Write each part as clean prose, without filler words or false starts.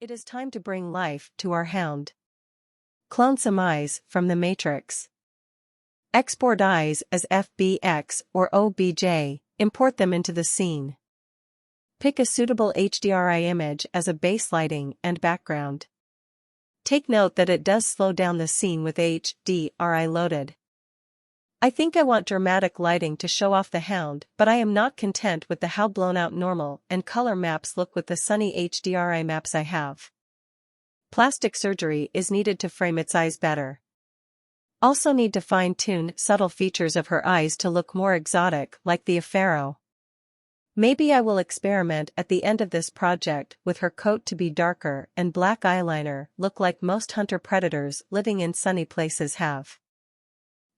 It is time to bring life to our hound. Clone some eyes from the matrix. Export eyes as FBX or OBJ, import them into the scene. Pick a suitable HDRI image as a base lighting and background. Take note that it does slow down the scene with HDRI loaded. I think I want dramatic lighting to show off the hound, but I am not content with how blown out normal and color maps look with the sunny HDRI maps I have. Plastic surgery is needed to frame its eyes better. Also need to fine-tune subtle features of her eyes to look more exotic like the Pharaoh. Maybe I will experiment at the end of this project with her coat to be darker and black eyeliner look like most hunter-predators living in sunny places have.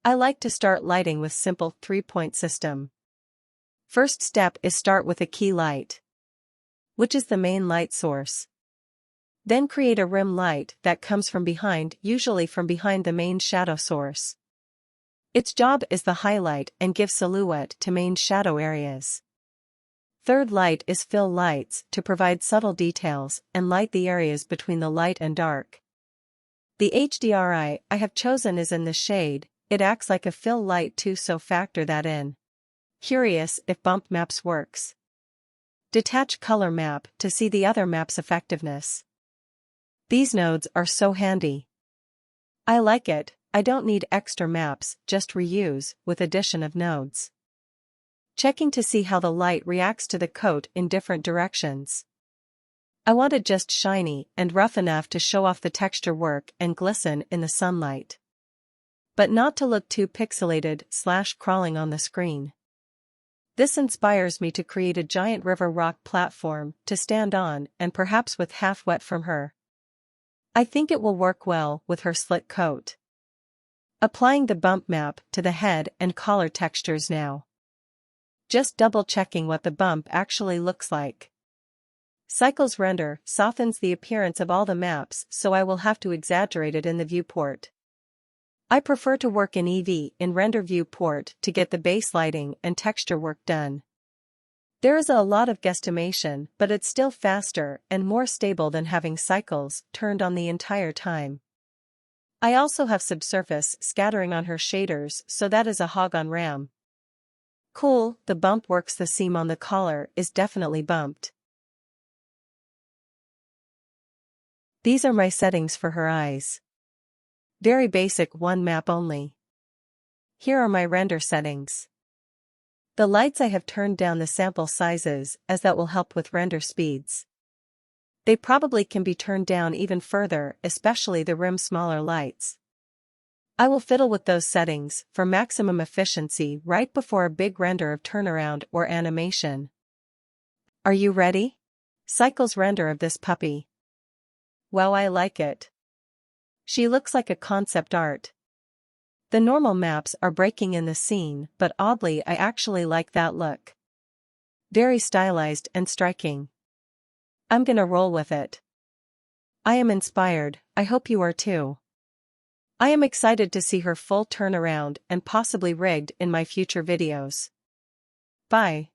I like to start lighting with simple 3-point system. First step is start with a key light, which is the main light source. Then create a rim light that comes from behind, usually from behind the main shadow source. Its job is the highlight and give silhouette to main shadow areas. Third light is fill lights to provide subtle details and light the areas between the light and dark. The HDRI I have chosen is in the shade. It acts like a fill light too, so factor that in. Curious if bump maps works. Detach color map to see the other map's effectiveness. These nodes are so handy. I like it. I don't need extra maps, just reuse with addition of nodes. Checking to see how the light reacts to the coat in different directions. I want it just shiny and rough enough to show off the texture work and glisten in the sunlight, but not to look too pixelated / crawling on the screen. This inspires me to create a giant river rock platform to stand on and perhaps with half wet from her. I think it will work well with her slick coat. Applying the bump map to the head and collar textures now. Just double checking what the bump actually looks like. Cycles render softens the appearance of all the maps, so I will have to exaggerate it in the viewport. I prefer to work in EV in render viewport to get the base lighting and texture work done. There is a lot of guesstimation, but it's still faster and more stable than having cycles turned on the entire time. I also have subsurface scattering on her shaders, so that is a hog on RAM. Cool, the bump works. The seam on the collar is definitely bumped. These are my settings for her eyes. Very basic, one map only. Here are my render settings. The lights I have turned down the sample sizes as that will help with render speeds. They probably can be turned down even further, especially the rim smaller lights. I will fiddle with those settings for maximum efficiency right before a big render of turnaround or animation. Are you ready? Cycles render of this puppy. Wow, I like it. She looks like a concept art. The normal maps are breaking in the scene, but oddly I actually like that look. Very stylized and striking. I'm gonna roll with it. I am inspired, I hope you are too. I am excited to see her full turnaround and possibly rigged in my future videos. Bye.